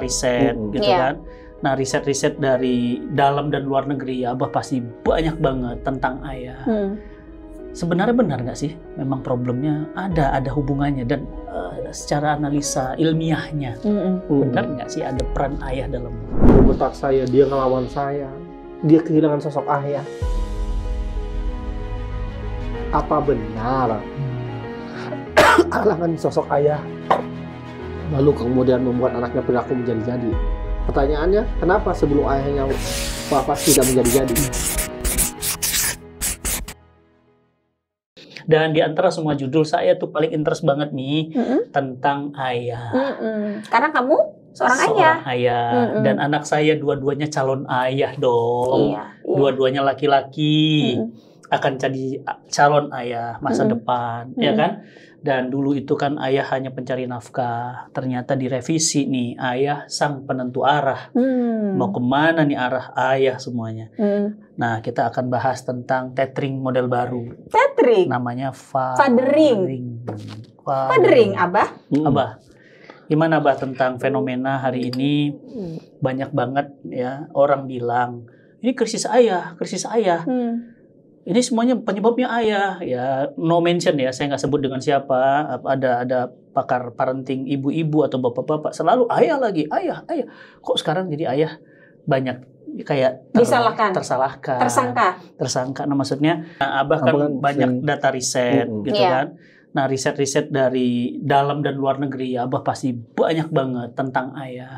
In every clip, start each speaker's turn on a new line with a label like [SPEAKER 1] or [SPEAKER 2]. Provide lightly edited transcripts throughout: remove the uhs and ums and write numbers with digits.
[SPEAKER 1] riset gitu kan. Nah, riset-riset dari dalam dan luar negeri, Abah pasti banyak banget tentang ayah. Sebenarnya benar nggak sih memang problemnya ada hubungannya, dan secara analisa ilmiahnya benar nggak sih ada peran ayah dalam
[SPEAKER 2] membentak saya, dia ngelawan saya, dia kehilangan sosok ayah. Apa benar kehilangan sosok ayah lalu kemudian membuat anaknya perilaku menjadi-jadi? Pertanyaannya, kenapa sebelum ayahnya wafat tidak menjadi-jadi?
[SPEAKER 1] Dan di antara semua judul saya tuh paling interest banget nih tentang ayah.
[SPEAKER 3] Karena kamu seorang ayah.
[SPEAKER 1] Dan anak saya dua-duanya calon ayah dong. Dua-duanya laki-laki akan jadi calon ayah masa depan, ya kan? Dan dulu itu kan ayah hanya pencari nafkah. Ternyata direvisi nih, ayah sang penentu arah. Mau kemana nih arah ayah semuanya? Nah, kita akan bahas tentang tethering model baru.
[SPEAKER 3] Tethering?
[SPEAKER 1] Namanya
[SPEAKER 3] fathering. Fathering, Abah?
[SPEAKER 1] Abah, gimana Abah tentang fenomena hari ini? Banyak banget ya orang bilang, ini krisis ayah, krisis ayah. Ini semuanya penyebabnya ayah, ya no mention ya, saya nggak sebut dengan siapa. Ada pakar parenting ibu-ibu atau bapak-bapak selalu ayah lagi, ayah. Kok sekarang jadi ayah banyak kayak tersangka. Nah maksudnya, Abah kan banyak data riset gitu kan. Nah riset-riset dari dalam dan luar negeri, Abah pasti banyak banget tentang ayah.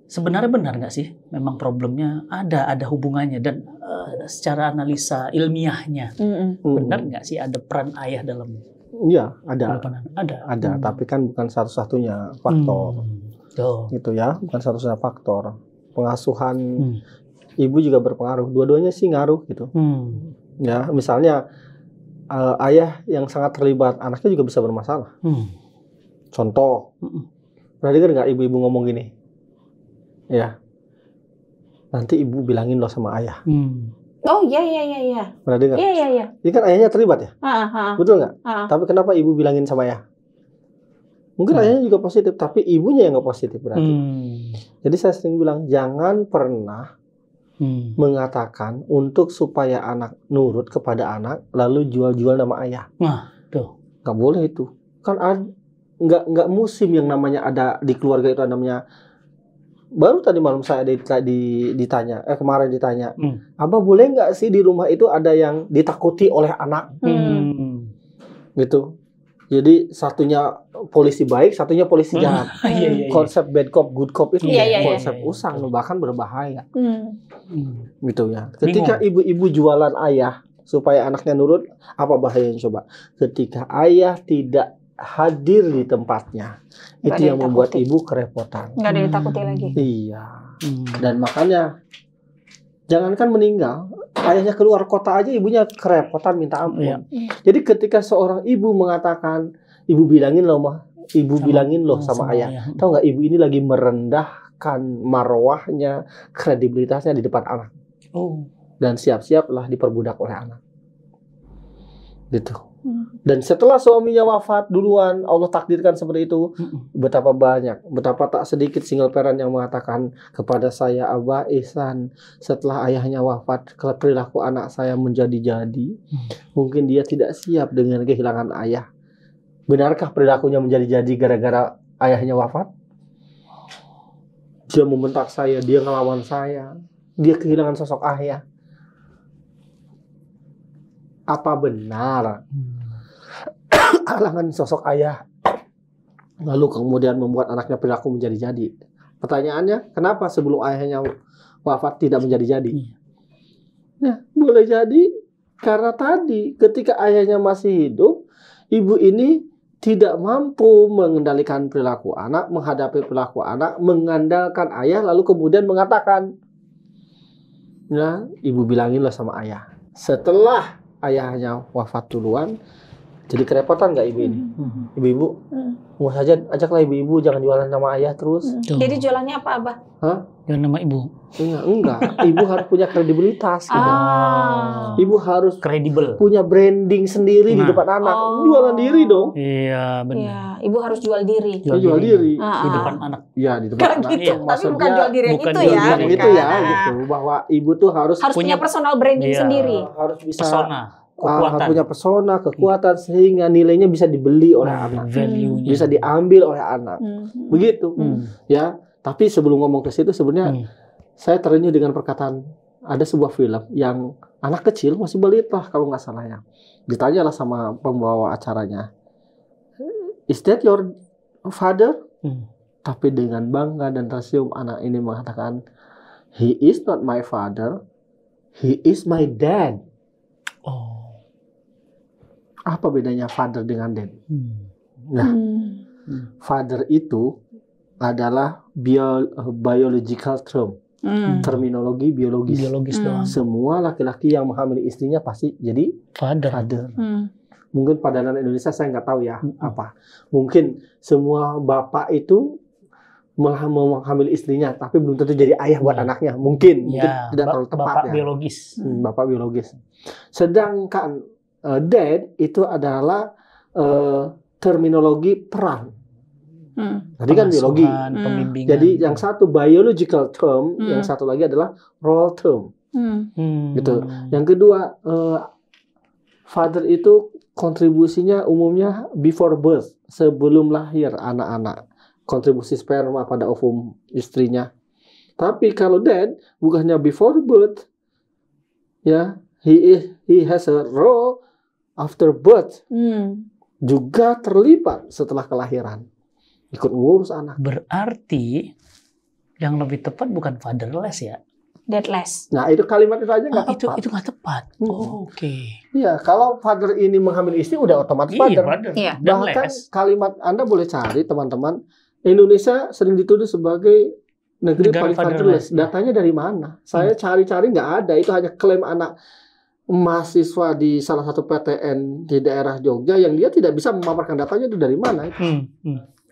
[SPEAKER 1] Sebenarnya benar nggak sih memang problemnya ada hubungannya, dan secara analisa ilmiahnya benar nggak sih ada peran ayah dalam?
[SPEAKER 2] Iya, ada. Tapi kan bukan satu-satunya faktor, gitu ya, bukan satu-satunya faktor. Pengasuhan ibu juga berpengaruh. Dua-duanya sih ngaruh gitu. Ya, misalnya ayah yang sangat terlibat, anaknya juga bisa bermasalah. Contoh, pernah dengar nggak ibu-ibu ngomong gini? Ya, nanti ibu bilangin loh sama ayah.
[SPEAKER 3] Oh iya.
[SPEAKER 2] Pernah dengar?
[SPEAKER 3] Iya.
[SPEAKER 2] Ini kan ayahnya terlibat ya? Betul nggak? Tapi kenapa ibu bilangin sama ayah? Mungkin ayahnya juga positif, tapi ibunya yang nggak positif berarti. Jadi saya sering bilang, jangan pernah mengatakan untuk supaya anak nurut kepada anak, lalu jual-jual nama ayah. Nggak boleh itu. Kan nggak musim yang namanya ada di keluarga itu namanya. Baru tadi malam saya ditanya, kemarin ditanya, Abah boleh nggak sih di rumah itu ada yang ditakuti oleh anak? Gitu. Jadi satunya polisi baik, satunya polisi jahat. Konsep bad cop, good cop itu konsep usang, bahkan berbahaya. Gitu ya. Ketika ibu-ibu jualan ayah supaya anaknya nurut, apa bahayanya coba? Ketika ayah tidak hadir di tempatnya, itu yang membuat ibu kerepotan.
[SPEAKER 3] Nggak ada yang ditakuti lagi.
[SPEAKER 2] Iya. Dan makanya jangankan meninggal, ayahnya keluar kota aja ibunya kerepotan minta ampun. Jadi ketika seorang ibu mengatakan, ibu bilangin loh sama ayah. Tahu nggak, ibu ini lagi merendahkan marwahnya, kredibilitasnya di depan anak. Dan siap-siaplah diperbudak oleh anak. Gitu. Dan setelah suaminya wafat duluan, Allah takdirkan seperti itu. Betapa tak sedikit single parent yang mengatakan kepada saya, Abah Ihsan, setelah ayahnya wafat, perilaku anak saya menjadi-jadi. Mungkin dia tidak siap dengan kehilangan ayah. Benarkah perilakunya menjadi-jadi gara-gara ayahnya wafat? Dia membentak saya, dia ngelawan saya, dia kehilangan sosok ayah. Apa benar kehilangan sosok ayah lalu kemudian membuat anaknya perilaku menjadi-jadi? Pertanyaannya, kenapa sebelum ayahnya wafat tidak menjadi-jadi? Nah, boleh jadi karena tadi ketika ayahnya masih hidup, ibu ini tidak mampu mengendalikan perilaku anak, menghadapi perilaku anak, mengandalkan ayah, lalu kemudian mengatakan, nah, ibu bilangin lah sama ayah. Setelah ayahnya wafat duluan, Jadi kerepotan nggak ibu ini? Ibu-ibu, mau saja ajaklah ibu-ibu jangan jualan nama ayah terus.
[SPEAKER 3] Jadi jualannya apa, Abah?
[SPEAKER 1] Hah? Jualan nama ibu?
[SPEAKER 2] Enggak. Ibu harus punya kredibilitas. Gitu. Ibu harus
[SPEAKER 1] kredibel,
[SPEAKER 2] punya branding sendiri di depan anak. Jualan diri dong.
[SPEAKER 1] Iya benar.
[SPEAKER 3] Iya, ibu harus jual diri.
[SPEAKER 2] Jual diri
[SPEAKER 1] di depan anak.
[SPEAKER 2] Iya di depan anak.
[SPEAKER 3] Gitu. Tapi bukan jual diri yang itu ya.
[SPEAKER 2] Yang itu ya, gitu. Bahwa ibu tuh harus
[SPEAKER 3] punya personal branding sendiri.
[SPEAKER 2] Harus bisa
[SPEAKER 1] kekuatan.
[SPEAKER 2] Punya pesona, kekuatan sehingga nilainya bisa dibeli oleh anak, bisa diambil oleh anak, begitu, ya. Tapi sebelum ngomong ke situ sebenarnya saya terenyuh dengan perkataan ada sebuah film yang anak kecil masih balita kalau nggak salah ya, ditanyalah sama pembawa acaranya, is that your father? Tapi dengan bangga dan tersenyum anak ini mengatakan, he is not my father, he is my dad. Apa bedanya father dengan dad? Nah, father itu adalah biological term, terminologi biologis doang. Semua laki-laki yang menghamili istrinya pasti jadi father. Mungkin pada dalam Indonesia saya nggak tahu ya apa. Mungkin semua bapak itu menghamili istrinya, tapi belum tentu jadi ayah buat anaknya. Mungkin tidak terlalu tepat
[SPEAKER 1] bapak
[SPEAKER 2] ya.
[SPEAKER 1] Biologis.
[SPEAKER 2] Bapak biologis. Sedangkan dad itu adalah terminologi peran. Tadi kan biologi. Jadi yang satu biological term, yang satu lagi adalah role term. Gitu. Yang kedua, father itu kontribusinya umumnya before birth, sebelum lahir anak-anak. Kontribusi sperma pada ovum istrinya. Tapi kalau dad bukannya before birth, ya, he has a role after birth, juga terlibat setelah kelahiran, ikut ngurus anak.
[SPEAKER 1] Berarti yang lebih tepat bukan fatherless ya,
[SPEAKER 3] dadless.
[SPEAKER 2] Nah itu kalimat itu aja nggak tepat.
[SPEAKER 1] Itu nggak tepat. Oke.
[SPEAKER 2] Iya, kalau father ini menghamili istri udah otomatis father.
[SPEAKER 3] Iya.
[SPEAKER 2] Bahkan kalimat Anda boleh cari teman-teman, Indonesia sering dituduh sebagai negeri paling fatherless. Datanya dari mana? Saya cari-cari nggak ada. Itu hanya klaim anak mahasiswa di salah satu PTN di daerah Jogja yang dia tidak bisa memaparkan datanya itu dari mana.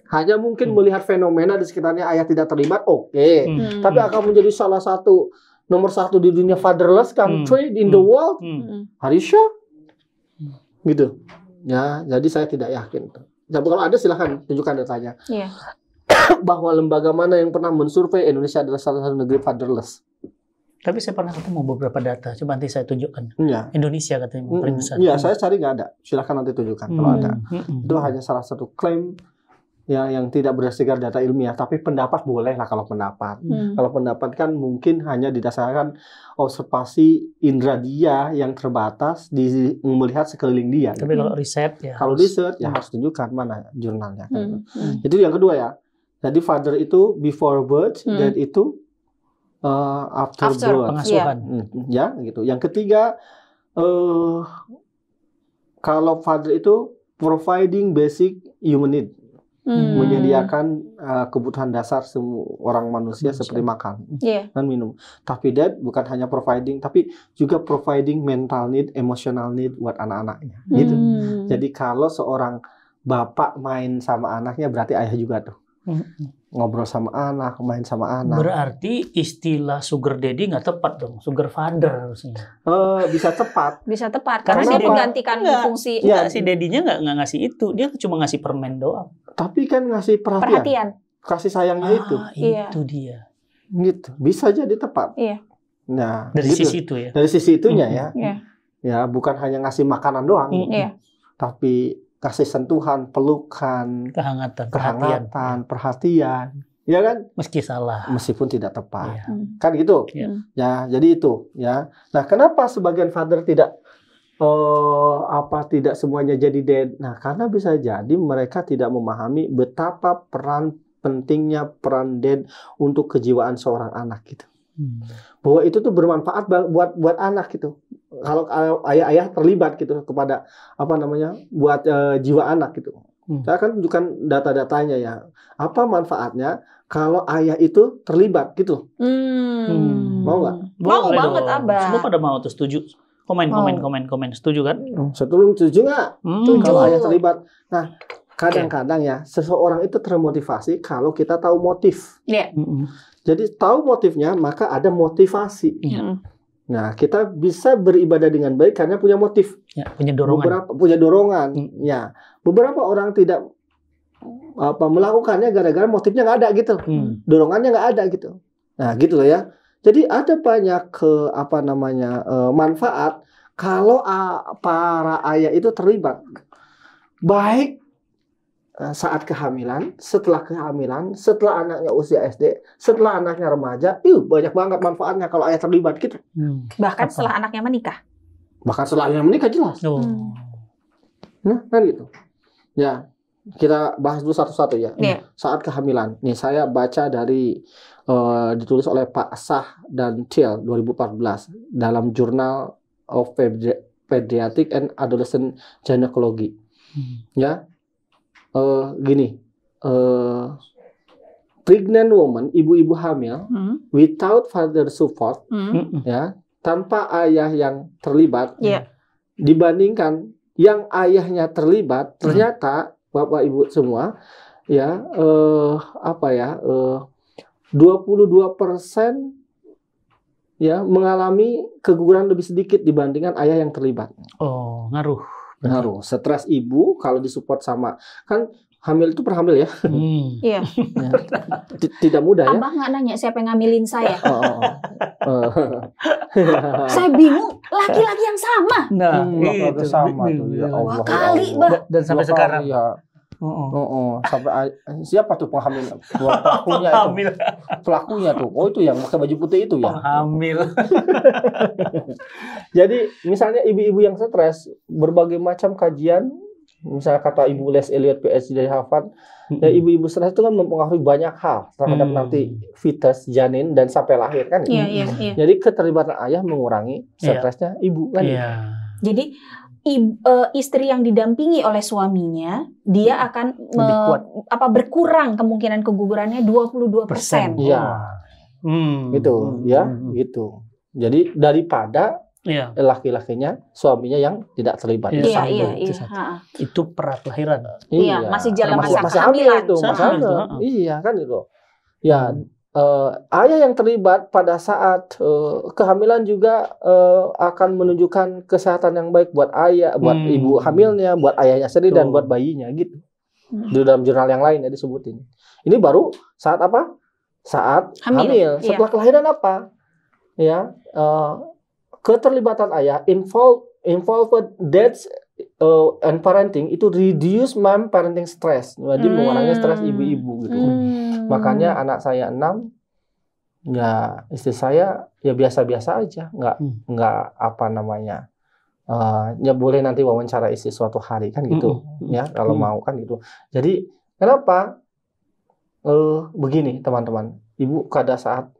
[SPEAKER 2] Hanya mungkin melihat fenomena di sekitarnya ayah tidak terlibat, tapi akan menjadi salah satu nomor satu di dunia fatherless country in the world. Are you sure? Gitu. Ya, jadi saya tidak yakin. Ya, kalau ada silahkan tunjukkan datanya. Bahwa lembaga mana yang pernah mensurvei Indonesia adalah salah satu negeri fatherless.
[SPEAKER 1] Tapi saya pernah ketemu beberapa data. Coba nanti saya tunjukkan. Indonesia katanya paling besar.
[SPEAKER 2] Iya, saya cari nggak ada. Silakan nanti tunjukkan kalau ada. Itu hanya salah satu klaim yang tidak berdasarkan data ilmiah. Tapi pendapat boleh lah kalau pendapat. Kalau pendapat kan mungkin hanya didasarkan observasi indera dia yang terbatas di melihat sekeliling dia.
[SPEAKER 1] Tapi kalau riset ya.
[SPEAKER 2] Kalau riset ya harus tunjukkan mana jurnalnya. Jadi yang kedua ya. Jadi father itu before birth, dad itu after birth,
[SPEAKER 1] pengasuhan.
[SPEAKER 2] Ya, gitu. Yang ketiga, kalau father itu providing basic human need, menyediakan kebutuhan dasar semua orang manusia seperti makan dan minum. Tapi dad bukan hanya providing, tapi juga providing mental need, emotional need buat anak-anaknya. Gitu. Jadi kalau seorang bapak main sama anaknya, berarti ayah juga tuh. Ngobrol sama anak, main sama anak.
[SPEAKER 1] Berarti istilah sugar daddy nggak tepat dong, sugar father harusnya.
[SPEAKER 2] Bisa tepat.
[SPEAKER 3] Bisa tepat karena dia menggantikan fungsi.
[SPEAKER 1] Ya, si daddy-nya nggak ngasih itu, dia cuma ngasih permen doang.
[SPEAKER 2] Tapi kan ngasih perhatian. Kasih sayangnya itu.
[SPEAKER 1] Itu dia.
[SPEAKER 2] Gitu. Bisa jadi tepat.
[SPEAKER 3] Iya.
[SPEAKER 2] Nah,
[SPEAKER 1] dari
[SPEAKER 2] gitu.
[SPEAKER 1] sisi itu ya.
[SPEAKER 2] Dari sisi itunya ya. Ya, bukan hanya ngasih makanan doang. Tapi kasih sentuhan, pelukan, kehangatan, perhatian, ya kan?
[SPEAKER 1] Meski salah,
[SPEAKER 2] meskipun tidak tepat, kan gitu. Ya, jadi itu, ya. Nah, kenapa sebagian father tidak tidak semuanya jadi dad? Nah, karena bisa jadi mereka tidak memahami betapa pentingnya peran dad untuk kejiwaan seorang anak gitu. Bahwa itu tuh bermanfaat buat anak gitu. Kalau ayah-ayah terlibat gitu kepada buat jiwa anak gitu. Saya akan tunjukkan data-datanya ya. Apa manfaatnya kalau ayah itu terlibat gitu? Mau nggak?
[SPEAKER 3] Mau banget, Abah.
[SPEAKER 1] Semua pada mau tuh setuju. Komen. Setuju kan?
[SPEAKER 2] Setuju nggak? Kalau ayah terlibat. Nah, kadang-kadang ya seseorang itu termotivasi kalau kita tahu motif. Jadi tahu motifnya, maka ada motivasi. Nah, kita bisa beribadah dengan baik karena punya motif.
[SPEAKER 1] Punya dorongan.
[SPEAKER 2] Punya dorongan. Ya, beberapa orang tidak melakukannya gara-gara motifnya nggak ada gitu. Dorongannya nggak ada gitu. Nah, gitu loh ya. Jadi ada banyak manfaat kalau para ayah itu terlibat, baik saat kehamilan, setelah anaknya usia SD, setelah anaknya remaja, banyak banget manfaatnya kalau ayah terlibat gitu.
[SPEAKER 3] Bahkan setelah anaknya menikah.
[SPEAKER 2] Bahkan setelah anaknya menikah jelas. Nah, kan gitu. Ya, kita bahas dulu satu-satu ya. Saat kehamilan, nih saya baca dari ditulis oleh Pak Sah dan Thiel 2014 dalam Journal of Pediatric and Adolescent Gynecology. Ya, gini, pregnant woman, ibu-ibu hamil, without father support, ya, tanpa ayah yang terlibat, dibandingkan yang ayahnya terlibat, ternyata bapak ibu semua, ya, 22% ya mengalami keguguran lebih sedikit dibandingkan ayah yang terlibat.
[SPEAKER 1] Ngaruh.
[SPEAKER 2] Stres ibu kalau disupport sama, kan hamil itu perhamil ya.
[SPEAKER 3] Iya.
[SPEAKER 2] Tidak mudah ya.
[SPEAKER 3] Abah nggak nanya siapa yang ngamilin saya. Saya bingung, laki-laki yang sama.
[SPEAKER 1] Nah,
[SPEAKER 2] itu sama tuh. Ya Allah.
[SPEAKER 3] Kali, Bah.
[SPEAKER 1] Dan sampai sekarang.
[SPEAKER 2] Ya. Sampai siapa tuh penghamil? Pelakunya itu. Pelakunya tuh. Itu yang pakai baju putih itu ya.
[SPEAKER 1] Penghamil.
[SPEAKER 2] Jadi misalnya ibu-ibu yang stres, berbagai macam kajian, misalnya kata Ibu Les Elliott PhD dari Harvard, ya ibu-ibu stres itu kan mempengaruhi banyak hal terhadap nanti fetus, janin dan sampai lahir kan. Jadi keterlibatan ayah mengurangi stresnya ibu kan.
[SPEAKER 3] Jadi istri yang didampingi oleh suaminya, dia akan berkurang kemungkinan kegugurannya 22%.
[SPEAKER 2] Iya. Gitu ya, gitu. Jadi daripada laki-lakinya, suaminya yang tidak terlibat.
[SPEAKER 1] Itu pra kelahiran.
[SPEAKER 3] Masih jalan masa kehamilan
[SPEAKER 2] itu. Iya kan itu. Ya, ayah yang terlibat pada saat kehamilan juga akan menunjukkan kesehatan yang baik buat ayah, buat ibu hamilnya, buat ayahnya sendiri dan buat bayinya gitu. Di dalam jurnal yang lain ya disebutin. Ini baru saat apa? Saat hamil. Setelah kelahiran apa? Ya, keterlibatan ayah involved dads and parenting itu reduce mom parenting stress. Jadi mengurangi stres ibu-ibu gitu. Makanya anak saya 6, ya istri saya ya biasa-biasa aja, nggak ya boleh nanti wawancara istri suatu hari kan gitu, ya kalau mau kan gitu. Jadi kenapa begini teman-teman, ibu pada saat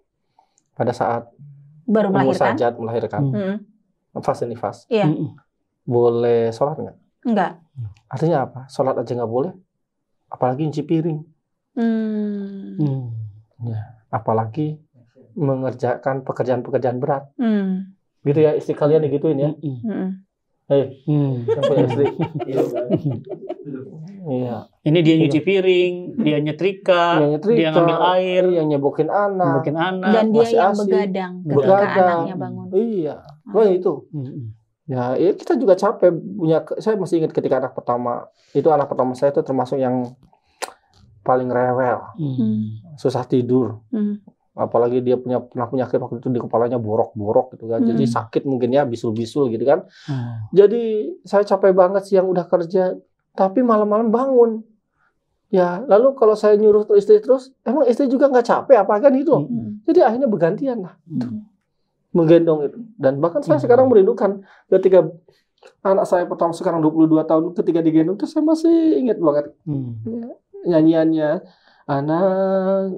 [SPEAKER 3] baru
[SPEAKER 2] melahirkan, fase nifas, boleh sholat nggak?
[SPEAKER 3] Enggak.
[SPEAKER 2] Artinya apa? Sholat aja nggak boleh, apalagi nyuci piring. Ya, apalagi mengerjakan pekerjaan-pekerjaan berat. Gitu ya, istri kalian digituin ya. Istri. Iya.
[SPEAKER 1] Ini dia nyuci piring, dia nyetrika, dia ngambil air,
[SPEAKER 2] yang nyebokin anak.
[SPEAKER 3] Dan dia yang begadang ketika anaknya bangun.
[SPEAKER 2] Iya. Wah itu. Ya, kita juga capek saya masih ingat ketika anak pertama saya itu termasuk yang paling rewel, susah tidur, apalagi dia pernah penyakit waktu itu di kepalanya borok-borok gitu kan, jadi sakit mungkin ya, bisul-bisul gitu kan. Jadi saya capek banget siang udah kerja, tapi malam-malam bangun. Ya, lalu kalau saya nyuruh istri terus, emang istri juga nggak capek apa kan itu? Jadi akhirnya bergantian lah, menggendong itu. Dan bahkan saya sekarang merindukan ketika anak saya pertama sekarang 22 tahun ketika digendong itu saya masih ingat banget. Nyanyiannya, anak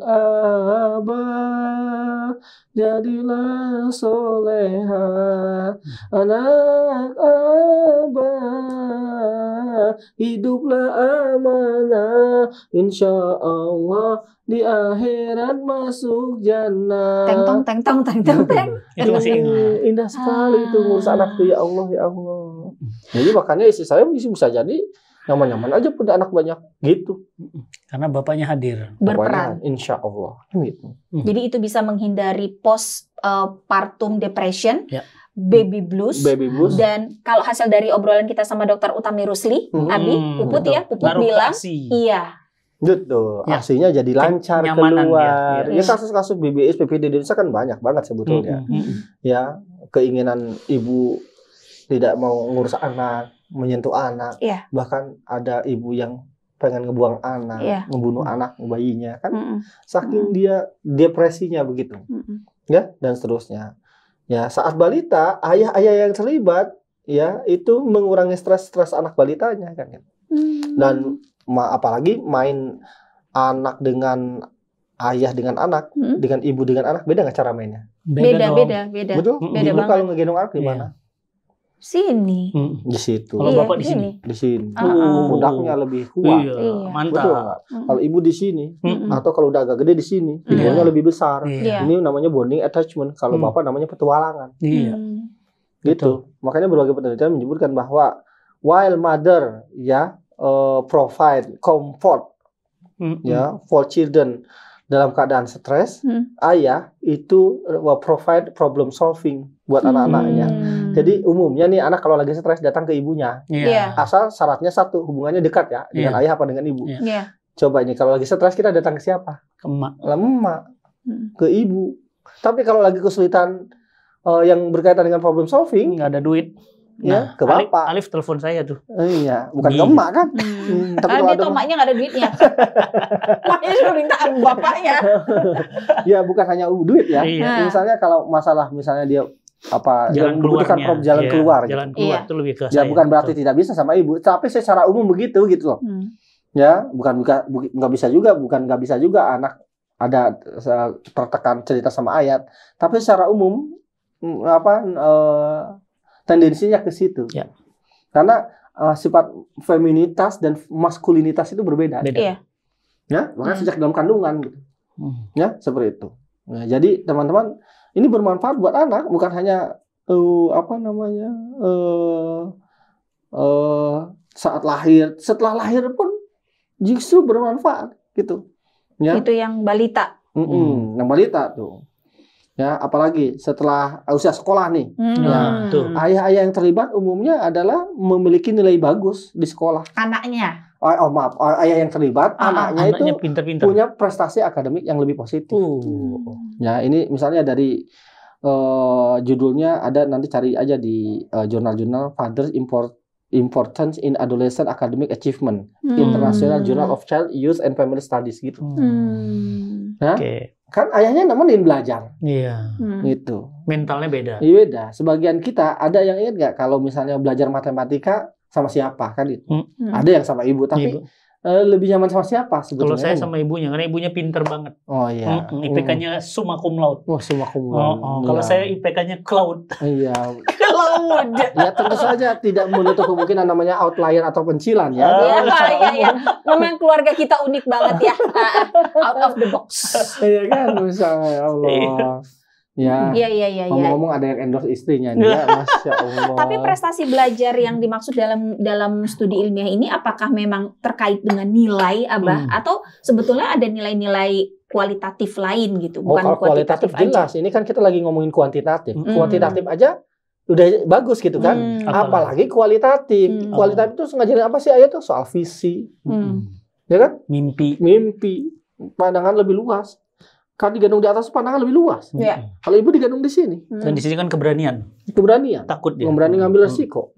[SPEAKER 2] Abah jadilah soleha, anak Abah hiduplah amanah, insya Allah di akhirat masuk jannah.
[SPEAKER 3] Teng tong.
[SPEAKER 1] Itu masih
[SPEAKER 2] indah sekali itu ngurus anak tuh, ya Allah, ya Allah. Jadi makanya istri saya bisa jadi nyaman-nyaman aja punya anak banyak gitu.
[SPEAKER 1] Karena bapaknya hadir.
[SPEAKER 3] Berperan.
[SPEAKER 2] Insya Allah. Gitu.
[SPEAKER 3] Jadi itu bisa menghindari postpartum depression, baby blues. Dan kalau hasil dari obrolan kita sama Dokter Utami Rusli, Abi, Puput ya, Puput bilang, iya.
[SPEAKER 2] Betul, ASInya jadi lancar keluar. Ya kasus-kasus BBS, PPD di Indonesia kan banyak banget sebetulnya. Ya, keinginan ibu tidak mau ngurus anak, menyentuh anak, bahkan ada ibu yang pengen ngebuang anak, ngebunuh anak bayinya kan, saking dia depresinya begitu, ya, dan seterusnya. Ya, saat balita, ayah-ayah yang terlibat, ya, itu mengurangi stres anak balitanya kan. Dan apalagi main anak dengan ayah dengan anak, dengan ibu dengan anak, beda nggak cara mainnya?
[SPEAKER 3] Beda.
[SPEAKER 2] Betul.
[SPEAKER 3] Beda
[SPEAKER 2] ibu kalau ngegendong anak di mana?
[SPEAKER 3] Sini.
[SPEAKER 2] Di situ.
[SPEAKER 1] Kalau bapak di sini.
[SPEAKER 2] Di sini. Pundaknya lebih kuat.
[SPEAKER 1] Mantap.
[SPEAKER 2] Betul. Kalau ibu di sini, atau kalau udah agak gede di sini, pinggulnya lebih besar. Ini namanya bonding attachment. Kalau bapak namanya petualangan. Gitu. Makanya berbagai penelitian menyebutkan bahwa while mother provide comfort for children dalam keadaan stres, ayah itu provide problem solving buat anak-anaknya. Jadi umumnya nih anak kalau lagi stres datang ke ibunya. Asal syaratnya satu, hubungannya dekat ya dengan ayah apa dengan ibu. Coba ini kalau lagi stres kita datang ke siapa?
[SPEAKER 1] Ke emak.
[SPEAKER 2] Ke ibu. Tapi kalau lagi kesulitan yang berkaitan dengan problem solving,
[SPEAKER 1] nggak ada duit.
[SPEAKER 2] Ke bapak.
[SPEAKER 1] Alif telepon saya tuh.
[SPEAKER 2] Iya, bukan ke emak kan?
[SPEAKER 3] Tapi kalau dia tuh emaknya nggak ada duitnya. Emaknya suruh minta bapaknya.
[SPEAKER 2] Ya, bukan hanya duit ya. Misalnya kalau masalah misalnya dia
[SPEAKER 1] jalan
[SPEAKER 2] membutuhkan jalan keluar.
[SPEAKER 1] Jalan keluar itu lebih ke
[SPEAKER 2] ya, bukan berarti tidak bisa sama ibu, tapi secara umum begitu gitu loh. Ya, bukan nggak bisa juga anak ada tertekan cerita sama ayat, tapi secara umum tendensinya ke situ. Karena sifat feminitas dan maskulinitas itu berbeda.
[SPEAKER 3] Iya.
[SPEAKER 2] Ya, makanya sejak dalam kandungan gitu. Ya, seperti itu. Nah, jadi teman-teman, ini bermanfaat buat anak, bukan hanya saat lahir, setelah lahir pun justru bermanfaat gitu. Ya.
[SPEAKER 3] Itu yang balita.
[SPEAKER 2] Yang balita tuh. Ya, apalagi setelah usia sekolah nih. Ayah-ayah yang terlibat umumnya adalah memiliki nilai bagus di sekolah.
[SPEAKER 3] Anaknya.
[SPEAKER 2] Ayah yang terlibat, anaknya itu
[SPEAKER 1] pinter-pinter.
[SPEAKER 2] punya prestasi akademik yang lebih positif. Ya, ini misalnya dari judulnya ada, nanti cari aja di jurnal-jurnal Father's Importance in Adolescent Academic Achievement, International Journal of Child, Youth and Family Studies gitu. Nah, kan ayahnya nemenin belajar. Gitu.
[SPEAKER 1] Mentalnya beda.
[SPEAKER 2] Iya, beda. Sebagian kita ada yang ingat nggak kalau misalnya belajar matematika sama siapa kan itu? Ada yang sama ibu, tapi lebih nyaman sama siapa sebetulnya?
[SPEAKER 1] Kalau saya sama ibunya, karena ibunya pinter banget.
[SPEAKER 2] Oh iya.
[SPEAKER 1] IPK-nya summa cum laude.
[SPEAKER 2] Summa cum laude.
[SPEAKER 1] Kalau saya IPK-nya cloud.
[SPEAKER 2] Iya.
[SPEAKER 3] Cloud.
[SPEAKER 2] Ya tentu saja tidak menutup kemungkinan namanya outlier atau pencilan ya.
[SPEAKER 3] Iya. Memang keluarga kita unik banget ya. Out of the box.
[SPEAKER 2] Iya kan, misalnya Allah. Ya.
[SPEAKER 3] Iya.
[SPEAKER 2] Ngomong-ngomong ada yang endorse istrinya nih, ya, Masya Allah.
[SPEAKER 3] Tapi prestasi belajar yang dimaksud dalam studi ilmiah ini apakah memang terkait dengan nilai, Abah, atau sebetulnya ada nilai-nilai kualitatif lain gitu, bukan
[SPEAKER 2] kalau kualitatif jelas. Ini kan kita lagi ngomongin kuantitatif. Kuantitatif aja udah bagus gitu kan. Apalagi kualitatif. Kualitatif itu ngajarin apa sih ayat tuh? Soal visi. Ya kan?
[SPEAKER 1] Mimpi.
[SPEAKER 2] Pandangan lebih luas. Kalau digendong di atas pandangan lebih luas. Kalau ibu digendong di sini.
[SPEAKER 1] Dan di sini kan keberanian.
[SPEAKER 2] Takut dia. Berani ngambil resiko.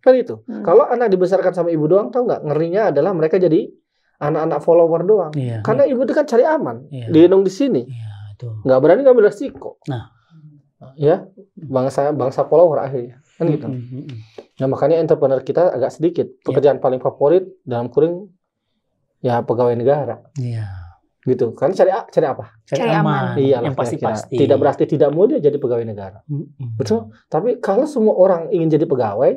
[SPEAKER 2] Kan itu. Kalau anak dibesarkan sama ibu doang, tahu nggak? Ngerinya adalah mereka jadi anak-anak follower doang. Karena ibu itu kan cari aman. Digendong di sini. Nggak berani ngambil resiko. Ya, bangsa follower akhirnya. Kan gitu. Nah, makanya entrepreneur kita agak sedikit. Pekerjaan paling favorit dalam kurung ya pegawai negara. Gitu kan, cari apa?
[SPEAKER 3] Cari aman.
[SPEAKER 2] Iya,
[SPEAKER 1] yang pasti.
[SPEAKER 2] Tidak berarti tidak mau dia jadi pegawai negara. Betul. Tapi kalau semua orang ingin jadi pegawai,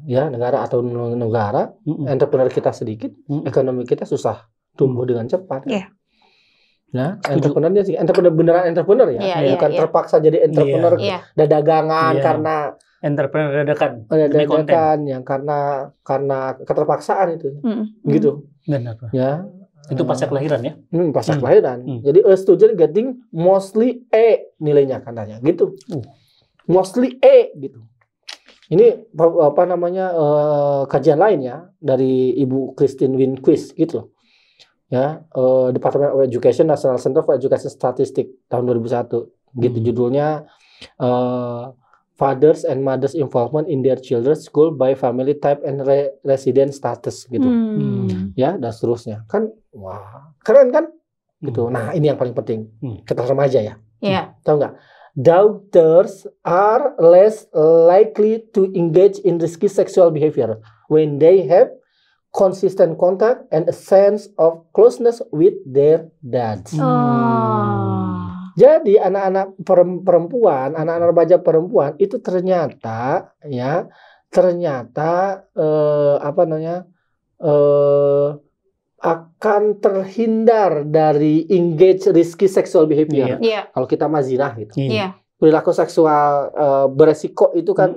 [SPEAKER 2] ya negara atau negara, entrepreneur kita sedikit, ekonomi kita susah tumbuh dengan cepat. Nah, entrepreneurnya sih, entrepreneur beneran entrepreneur ya, bukan terpaksa jadi entrepreneur dagangan karena
[SPEAKER 1] entrepreneur
[SPEAKER 2] dadakan yang karena keterpaksaan itu, gitu.
[SPEAKER 1] Benar.
[SPEAKER 2] Ya,
[SPEAKER 1] itu pasca kelahiran ya?
[SPEAKER 2] Pasca kelahiran. Jadi a student getting mostly A nilainya katanya, gitu. Mostly A gitu. Ini apa namanya kajian lain ya dari Ibu Christine Winquist gitu. Ya, Department of Education National Center for Education Statistics tahun 2001 gitu judulnya Fathers and Mothers Involvement in Their Children's School by Family Type and Resident Status gitu. Ya, dan seterusnya. Kan wah, keren kan? Gitu. Nah, ini yang paling penting. Kita remaja ya. Tahu nggak? Daughters are less likely to engage in risky sexual behavior when they have consistent contact and a sense of closeness with their dads. Jadi anak-anak perempuan, anak-anak remaja perempuan itu ternyata akan terhindar dari engage risky sexual behavior. Kalau kita mah zina gitu. Perilaku seksual beresiko itu kan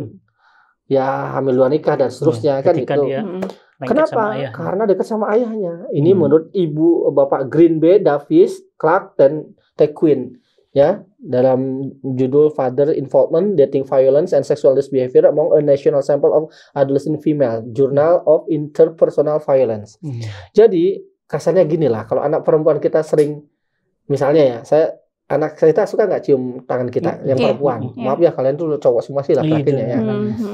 [SPEAKER 2] ya hamil luar nikah dan seterusnya kan gitu. Kenapa? Karena dekat sama ayahnya. Ini menurut Ibu Bapak Greenby, Davis, Clark, dan Tequin ya dalam judul Father Involvement, Dating Violence and Sexual Behavior Among a National Sample of Adolescent Female, Journal of Interpersonal Violence. Jadi kasarnya gini lah, kalau anak perempuan kita sering, misalnya ya, anak kita suka nggak cium tangan kita yang perempuan. Maaf ya kalian tuh cowok semua sih laki-lakinya ya.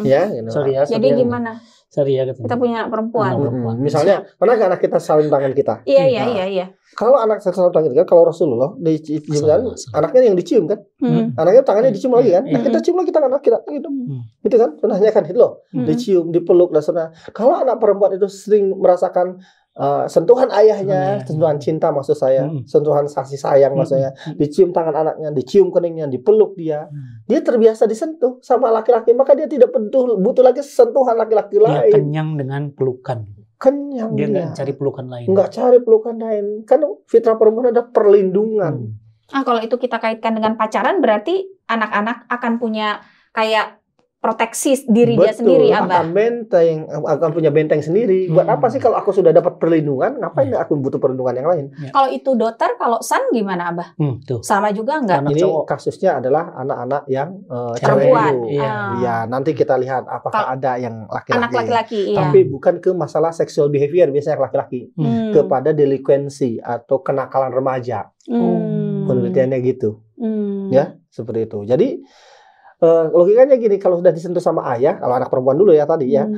[SPEAKER 2] Ya, gitu.
[SPEAKER 3] Sorry ya. Jadi gimana?
[SPEAKER 1] Sorry ya,
[SPEAKER 3] kita punya anak perempuan.
[SPEAKER 2] Misalnya, mana anak kita saling tangan kita?
[SPEAKER 3] Iya.
[SPEAKER 2] Kalau anak saling tangan kita, kalau Rasulullah dicium kan, anaknya yang dicium kan, anaknya tangannya dicium lagi kan, nah kita cium lagi tangan anak kita, gitu, gitu kan, sunahnya kan itu loh, dicium, dipeluk dan sunah. Kalau anak perempuan itu sering merasakan sentuhan ayahnya, sentuhan cinta maksud saya, sentuhan kasih sayang maksudnya, dicium tangan anaknya, dicium keningnya, dipeluk dia terbiasa disentuh sama laki-laki, maka dia tidak butuh lagi sentuhan laki-laki lain.
[SPEAKER 1] Kenyang dengan pelukan.
[SPEAKER 2] Kenyang
[SPEAKER 1] dia nggak cari pelukan lain.
[SPEAKER 2] Nggak cari pelukan lain, kan fitrah perempuan ada perlindungan.
[SPEAKER 3] Kalau itu kita kaitkan dengan pacaran, berarti anak-anak akan punya kayak proteksi diri dia sendiri, Abah.
[SPEAKER 2] Akan punya benteng sendiri. Buat apa sih kalau aku sudah dapat perlindungan, ngapain aku butuh perlindungan yang lain?
[SPEAKER 3] Kalau itu daughter, kalau son gimana, Abah? Sama juga nggak?
[SPEAKER 2] Ini kasusnya adalah anak-anak yang
[SPEAKER 3] perempuan.
[SPEAKER 2] Ya, nanti kita lihat apakah ada yang laki-laki.
[SPEAKER 3] Anak laki-laki,
[SPEAKER 2] Tapi bukan ke masalah sexual behavior, biasanya laki-laki. Kepada delinquency atau kenakalan remaja. Penelitiannya gitu. Ya, seperti itu. Jadi logikanya gini, kalau sudah disentuh sama ayah, kalau anak perempuan dulu ya tadi ya,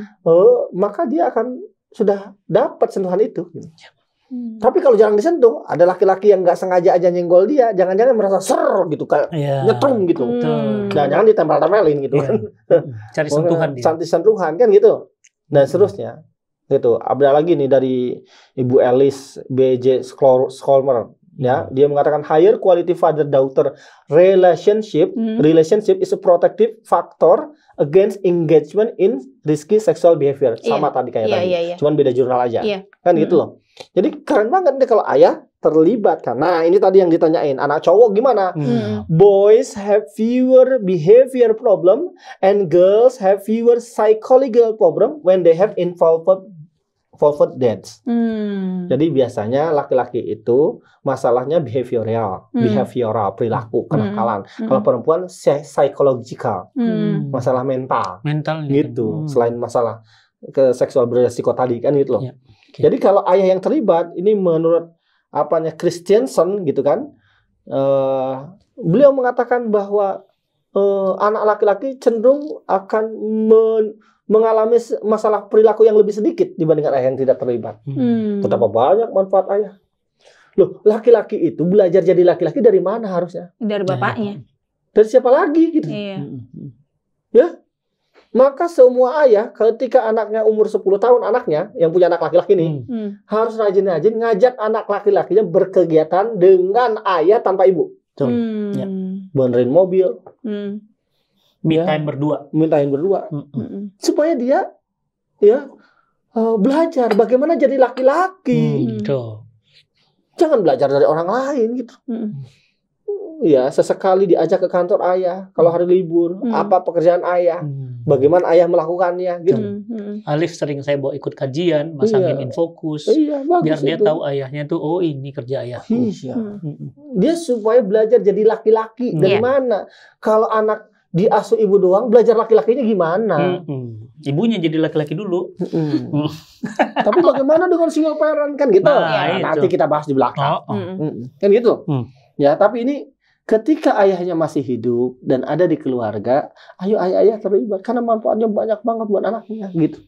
[SPEAKER 2] maka dia akan sudah dapat sentuhan itu. Tapi kalau jarang disentuh, ada laki-laki yang nggak sengaja aja nyenggol dia, jangan-jangan merasa ser gitu, kayak nyetrum gitu, jangan ditempel-tempelin gitu kan,
[SPEAKER 1] cari sentuhan dia,
[SPEAKER 2] cantik sentuhan kan gitu, dan seterusnya gitu. Ada lagi nih dari Ibu Alice B.J. Scholmer. Ya, dia mengatakan higher quality father-daughter relationship is a protective factor against engagement in risky sexual behavior. Sama tadi kayak tadi, cuman beda jurnal aja, kan gitu loh. Jadi keren banget nih kalau ayah terlibat kan. Nah ini tadi yang ditanyain, anak cowok gimana? Boys have fewer behavior problem and girls have fewer psychological problem when they have involved dads. Jadi biasanya laki-laki itu masalahnya behavioral perilaku, kenakalan. Kalau perempuan psychological, masalah mental gitu. Selain masalah ke seksual beresiko tadi kan gitu loh. Jadi kalau ayah yang terlibat, ini menurut Christensen gitu kan, beliau mengatakan bahwa anak laki-laki cenderung akan mengalami masalah perilaku yang lebih sedikit dibandingkan ayah yang tidak terlibat. Betapa banyak manfaat ayah. Loh, laki-laki itu belajar jadi laki-laki dari mana harusnya?
[SPEAKER 3] Dari bapaknya.
[SPEAKER 2] Dari siapa lagi gitu? Ya. Maka semua ayah ketika anaknya umur 10 tahun, anaknya yang punya anak laki-laki nih, harus rajin-rajin ngajak anak laki-lakinya berkegiatan dengan ayah tanpa ibu. Benerin mobil.
[SPEAKER 1] Me time berdua.
[SPEAKER 2] Supaya dia ya belajar bagaimana jadi laki-laki. Jangan belajar dari orang lain gitu. Ya, sesekali diajak ke kantor ayah kalau hari libur, apa pekerjaan ayah, bagaimana ayah melakukannya gitu.
[SPEAKER 1] Alif sering saya bawa ikut kajian, masangin Infokus, biar dia tahu ayahnya tuh, oh ini kerja ayahku.
[SPEAKER 2] Dia supaya belajar jadi laki-laki. Dari mana? Kalau anak diasuh ibu doang, belajar laki-lakinya gimana?
[SPEAKER 1] Ibunya jadi laki-laki dulu.
[SPEAKER 2] Tapi bagaimana dengan single parent kan gitu? Nanti kita bahas di belakang. Kan gitu. Ya, tapi ini ketika ayahnya masih hidup dan ada di keluarga, ayo ayah terlibat karena manfaatnya banyak banget buat anaknya gitu.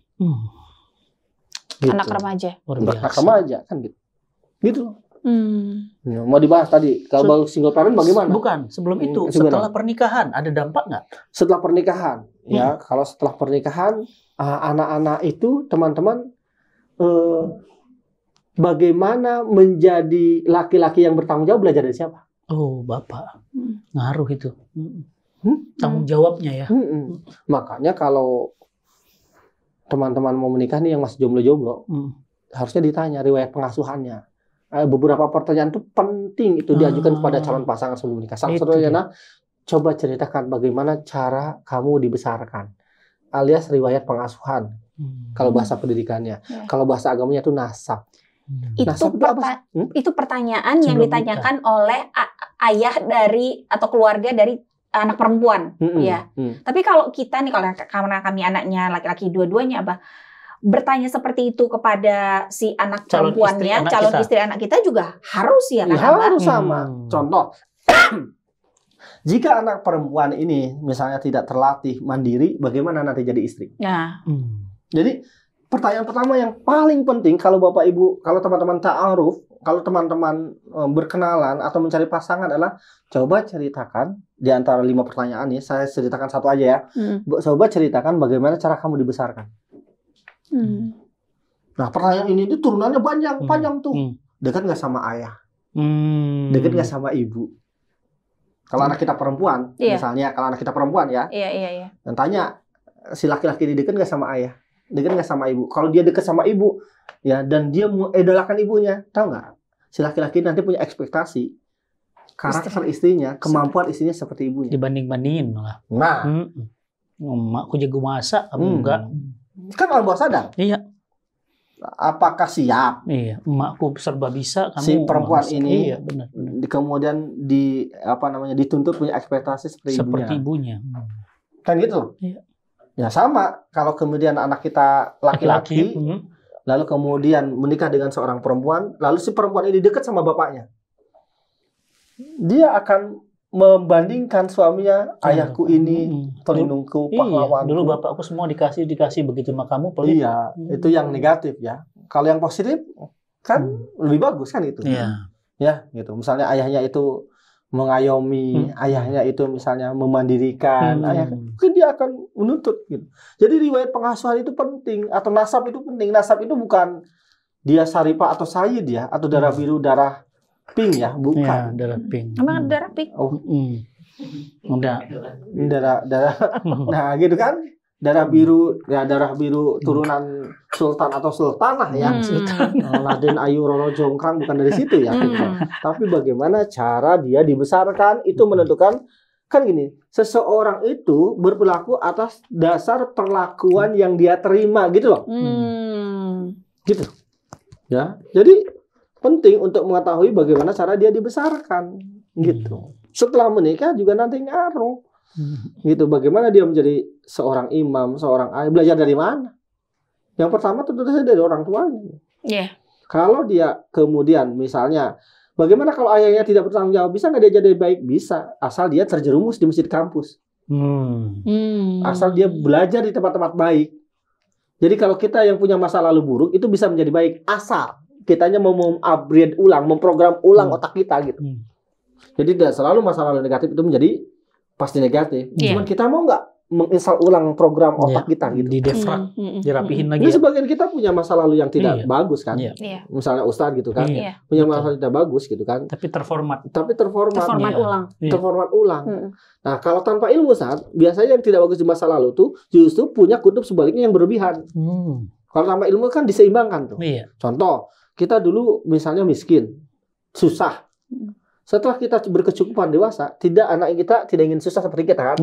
[SPEAKER 3] Anak remaja.
[SPEAKER 2] Anak remaja kan gitu. Gitu. Mau dibahas tadi kalau single parent bagaimana?
[SPEAKER 1] Bukan, sebelum itu setelah pernikahan ada dampak nggak?
[SPEAKER 2] Setelah pernikahan, ya kalau setelah pernikahan anak-anak itu teman-teman bagaimana menjadi laki-laki yang bertanggung jawab belajar dari siapa?
[SPEAKER 1] Oh, bapak ngaruh itu tanggung jawabnya ya.
[SPEAKER 2] Makanya kalau teman-teman mau menikah nih yang masih jomblo-jomblo, harusnya ditanya riwayat pengasuhannya. Beberapa pertanyaan itu penting itu diajukan kepada calon pasangan sebelum menikah. Salah satunya, coba ceritakan bagaimana cara kamu dibesarkan, alias riwayat pengasuhan. Kalau bahasa pendidikannya, kalau bahasa agamanya itu nasab.
[SPEAKER 3] Itu pertanyaan yang ditanyakan oleh ayah dari atau keluarga dari anak perempuan, ya. Tapi kalau kita nih, karena kami anaknya laki-laki dua-duanya, bertanya seperti itu kepada si anak perempuannya, calon istri anak kita juga harus ya kan?
[SPEAKER 2] Harus sama. Contoh, jika anak perempuan ini misalnya tidak terlatih mandiri, bagaimana nanti jadi istri? Jadi pertanyaan pertama yang paling penting kalau Bapak Ibu, kalau teman-teman ta'aruf, kalau teman-teman berkenalan atau mencari pasangan adalah coba ceritakan di antara 5 pertanyaan ini, saya ceritakan satu aja ya. Coba ceritakan bagaimana cara kamu dibesarkan. Nah, pertanyaan ini turunannya panjang tuh. Dekat nggak sama ayah? Dekat nggak sama ibu? Kalau anak kita perempuan, misalnya kalau anak kita perempuan ya, dan tanya si laki-laki ini dekat nggak sama ayah? Dekat nggak sama ibu? Kalau dia dekat sama ibu, ya, dan dia mengidolakan ibunya, tahu nggak? Si laki-laki nanti punya ekspektasi karakter istrinya, kemampuan istrinya seperti ibunya.
[SPEAKER 1] Dibanding-bandingin malah.
[SPEAKER 2] Nah,
[SPEAKER 1] emakku jago masak, kamu enggak.
[SPEAKER 2] Kan alam bawah sadar.
[SPEAKER 1] Iya.
[SPEAKER 2] Apakah siap?
[SPEAKER 1] Iya, emakku serba bisa, kamu
[SPEAKER 2] si perempuan masak. Ini,
[SPEAKER 1] benar.
[SPEAKER 2] Kemudian dituntut punya ekspektasi seperti ibunya. Kan gitu. Iya. Ya sama, kalau kemudian anak kita laki-laki, lalu kemudian menikah dengan seorang perempuan, lalu si perempuan ini dekat sama bapaknya, dia akan membandingkan suaminya, ayahku ini, pelindungku, pahlawanku.
[SPEAKER 1] Dulu bapakku semua dikasih begitu sama kamu pelit.
[SPEAKER 2] Iya, itu yang negatif ya. Kalau yang positif kan lebih bagus kan itu. Ya, gitu. Misalnya ayahnya itu mengayomi, ayahnya itu misalnya memandirikan, mungkin dia akan menuntut gitu. Jadi riwayat pengasuhan itu penting, atau nasab itu penting. Nasab itu bukan dia Saripah atau Sayyid ya, atau darah biru, darah pink ya, bukan.
[SPEAKER 1] Ya, darah pink.
[SPEAKER 3] Emang darah pink?
[SPEAKER 2] Oh,
[SPEAKER 1] udah.
[SPEAKER 2] Darah. Nah, gitu kan? Darah biru, ya darah biru turunan sultan atau sultanah ya. Raden Ayu Roro Jonggrang bukan dari situ ya. Tapi bagaimana cara dia dibesarkan itu menentukan, kan gini, seseorang itu berperilaku atas dasar perlakuan yang dia terima gitu loh. Gitu. Ya. Jadi penting untuk mengetahui bagaimana cara dia dibesarkan gitu. Setelah menikah juga nanti ngaruh. Gitu, bagaimana dia menjadi seorang imam, seorang ayah, belajar dari mana? Yang pertama tentu saja dari orang tuanya. Kalau dia kemudian misalnya, bagaimana kalau ayahnya tidak bertanggung jawab, bisa nggak dia jadi baik? Bisa, asal dia terjerumus di masjid kampus. Asal dia belajar di tempat-tempat baik. Jadi kalau kita yang punya masa lalu buruk itu bisa menjadi baik, asal kitanya mau upgrade ulang, memprogram ulang otak kita gitu. Jadi tidak selalu masa lalu negatif itu menjadi pasti negatif. Cuman kita mau nggak menginstal ulang program otak kita gitu.
[SPEAKER 1] Di defrag, dirapihin lagi.
[SPEAKER 2] Ini sebagian kita punya masa lalu yang tidak bagus kan. Misalnya Ustadz gitu kan, punya masa lalu tidak bagus gitu kan.
[SPEAKER 1] Tapi terformat
[SPEAKER 3] ulang.
[SPEAKER 2] Terformat ulang. Nah, kalau tanpa ilmu Ustadz, biasanya yang tidak bagus di masa lalu tuh justru punya kutub sebaliknya yang berlebihan. Kalau tanpa ilmu kan diseimbangkan tuh. Contoh, kita dulu misalnya miskin, susah. Setelah kita berkecukupan dewasa, anak kita tidak ingin susah seperti kita kan.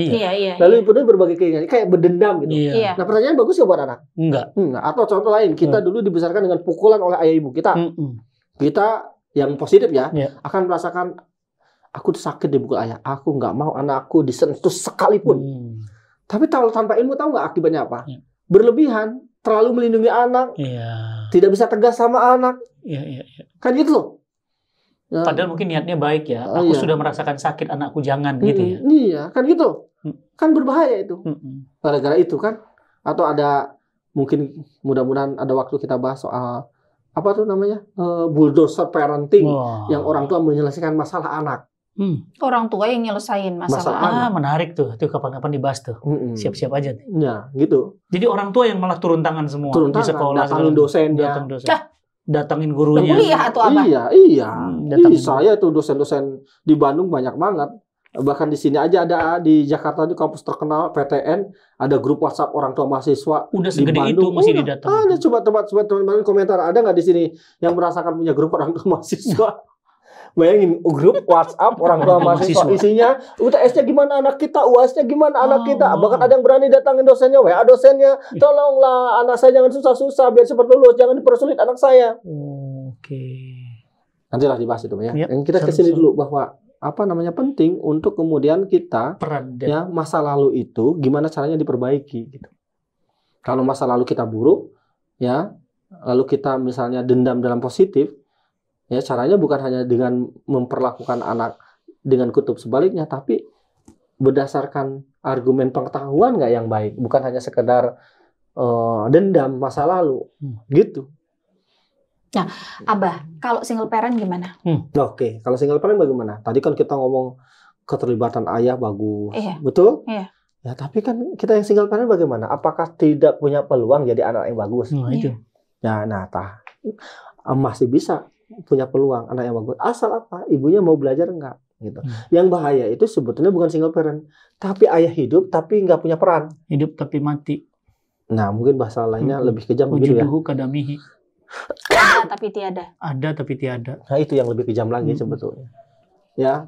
[SPEAKER 2] Lalu penuh berbagai keinginan, kayak berdendam gitu. Nah, pertanyaan bagus ya buat anak?
[SPEAKER 1] Enggak.
[SPEAKER 2] Atau contoh lain, kita dulu dibesarkan dengan pukulan oleh ayah ibu kita. Kita yang positif ya, akan merasakan aku tuh sakit dipukul ayah. Aku nggak mau anakku disentuh sekalipun. Tapi kalau tanpa ilmu tahu nggak akibatnya apa? Berlebihan, terlalu melindungi anak, tidak bisa tegas sama anak. Kan gitu loh.
[SPEAKER 1] Padahal mungkin niatnya baik ya. Aku sudah merasakan sakit, anakku jangan gitu ya.
[SPEAKER 2] Iya, kan gitu. Kan berbahaya itu. Gara-gara itu kan. Atau ada mungkin mudah-mudahan ada waktu kita bahas soal apa tuh namanya? Bulldozer parenting yang orang tua menyelesaikan masalah anak.
[SPEAKER 3] Orang tua yang nyelesain masalah.
[SPEAKER 1] Menarik tuh. Itu kapan-kapan dibahas tuh. Siap-siap aja.
[SPEAKER 2] Ya, gitu.
[SPEAKER 1] Jadi orang tua yang malah turun tangan semua di sekolah,
[SPEAKER 2] datangin dosennya.
[SPEAKER 1] Datangin gurunya.
[SPEAKER 3] Kuliah atau apa?
[SPEAKER 2] Iya. Saya tuh dosen-dosen di Bandung banyak banget. Bahkan di sini aja ada di Jakarta di kampus terkenal PTN ada grup WhatsApp orang tua mahasiswa.
[SPEAKER 1] Udah segede itu masih didatang.
[SPEAKER 2] Ada coba teman-teman komentar ada nggak di sini yang merasakan punya grup orang tua mahasiswa? Bayangin grup WhatsApp orang tua mahasiswa isinya UTS-nya gimana anak kita, UAS-nya gimana anak kita. Bahkan ada yang berani datangin dosennya, WA dosennya, tolonglah anak saya jangan susah-susah biar cepat lulus, jangan dipersulit anak saya. Nantilah dibahas itu ya. Yang kita kesini dulu bahwa penting untuk kemudian kita ya masa lalu itu gimana caranya diperbaiki gitu. Kalau masa lalu kita buruk ya, lalu kita misalnya dendam dalam positif. Ya, caranya bukan hanya dengan memperlakukan anak dengan kutub sebaliknya, tapi berdasarkan argumen pengetahuan nggak yang baik, bukan hanya sekedar dendam masa lalu, gitu.
[SPEAKER 3] Nah, Abah, kalau single parent gimana?
[SPEAKER 2] Oke, kalau single parent bagaimana? Tadi kan kita ngomong keterlibatan ayah bagus, betul?
[SPEAKER 3] Iya.
[SPEAKER 2] Ya, tapi kan kita yang single parent bagaimana? Apakah tidak punya peluang jadi anak yang bagus?
[SPEAKER 1] Itu.
[SPEAKER 2] Ya, masih bisa punya peluang anak yang bagus asal ibunya mau belajar enggak gitu. Yang bahaya itu sebetulnya bukan single parent tapi ayah hidup tapi nggak punya peran,
[SPEAKER 1] hidup tapi mati.
[SPEAKER 2] Nah mungkin bahasa lainnya lebih kejam begitu ya.
[SPEAKER 1] Kadamihi. Ada tapi tiada.
[SPEAKER 2] Nah itu yang lebih kejam lagi sebetulnya ya.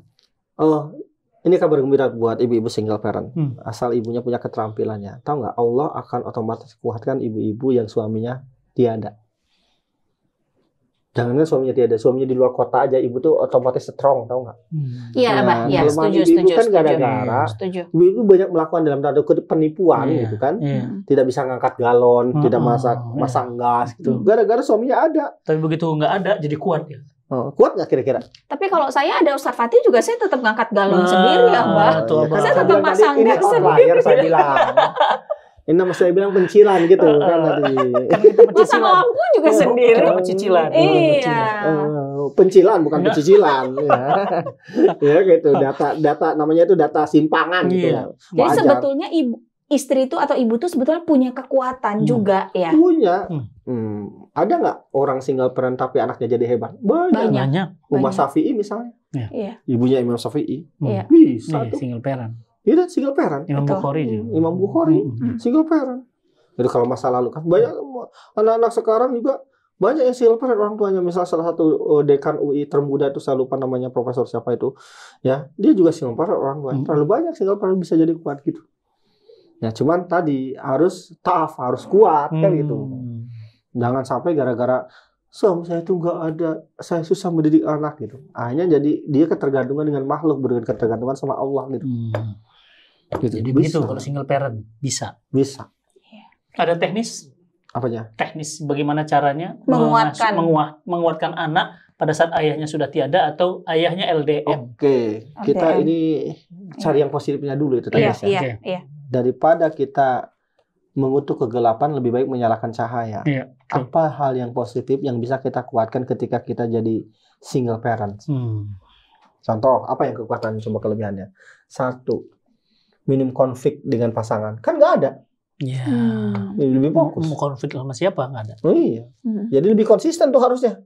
[SPEAKER 2] Ini kabar gembira buat ibu-ibu single parent. Asal ibunya punya keterampilannya, tahu nggak Allah akan otomatis kuatkan ibu-ibu yang suaminya tiada. Jangan suaminya tiada, suaminya di luar kota aja, ibu tuh otomatis strong, tahu nggak?
[SPEAKER 3] Iya, Abah. Ya, setuju.
[SPEAKER 2] Kan gara-gara ibu banyak melakukan dalam tanda kutip penipuan gitu kan, tidak bisa ngangkat galon, tidak masang gas gitu, gara-gara suaminya ada.
[SPEAKER 1] Tapi begitu nggak ada, jadi kuat ya.
[SPEAKER 2] Kuat nggak kira-kira?
[SPEAKER 3] Tapi kalau saya ada Ustaz Fatih juga saya tetap ngangkat galon sendiri ya, Mbak. Saya tetap masang gas sendiri.
[SPEAKER 2] Saya bilang. Ini nama saya bilang pencilan gitu kan tadi.
[SPEAKER 1] Kan kita pencicilan.
[SPEAKER 3] Masa lampu juga sendiri.
[SPEAKER 1] Kita pencicilan.
[SPEAKER 3] Iya.
[SPEAKER 2] Pencilan bukan pencicilan. Ya gitu. Data namanya itu data simpangan gitu.
[SPEAKER 3] Jadi sebetulnya istri itu atau ibu itu sebetulnya punya kekuatan juga ya.
[SPEAKER 2] Punya. Ada nggak orang single parent tapi anaknya jadi hebat? Banyak. Umar Syafi'i misalnya. Ibunya Imam Syafi'i. Bisa tuh.
[SPEAKER 1] Single parent.
[SPEAKER 2] Iya, single parent.
[SPEAKER 1] Imam
[SPEAKER 2] Bukhari, single parent. Jadi kalau masa lalu kan banyak anak-anak sekarang juga banyak yang single parent orang tuanya. Misal salah satu dekan UI termuda itu saya lupa namanya profesor siapa itu, ya dia juga single parent orang tuanya. Terlalu banyak single parent bisa jadi kuat gitu. Ya cuman tadi harus tough, harus kuat kan gitu. Jangan sampai gara-gara suami saya itu nggak ada, saya susah mendidik anak gitu. Akhirnya jadi dia ketergantungan dengan makhluk, ketergantungan sama Allah gitu.
[SPEAKER 1] Gitu. Jadi begitu kalau single parent bisa. Ada teknis?
[SPEAKER 2] Apanya?
[SPEAKER 1] Teknis bagaimana caranya
[SPEAKER 3] menguatkan
[SPEAKER 1] anak pada saat ayahnya sudah tiada atau ayahnya LDM.
[SPEAKER 2] Oke. Kita ini cari yang positifnya dulu itu teknisnya.
[SPEAKER 3] Iya.
[SPEAKER 2] Daripada kita mengutuk kegelapan lebih baik menyalakan cahaya. Apa hal yang positif yang bisa kita kuatkan ketika kita jadi single parent? Contoh, apa yang kekuatan coba kelebihannya? 1, minim konflik dengan pasangan. Kan nggak ada.
[SPEAKER 1] Iya.
[SPEAKER 2] Lebih fokus.
[SPEAKER 1] Mau konflik sama siapa? Nggak ada.
[SPEAKER 2] Oh iya. Jadi lebih konsisten tuh harusnya.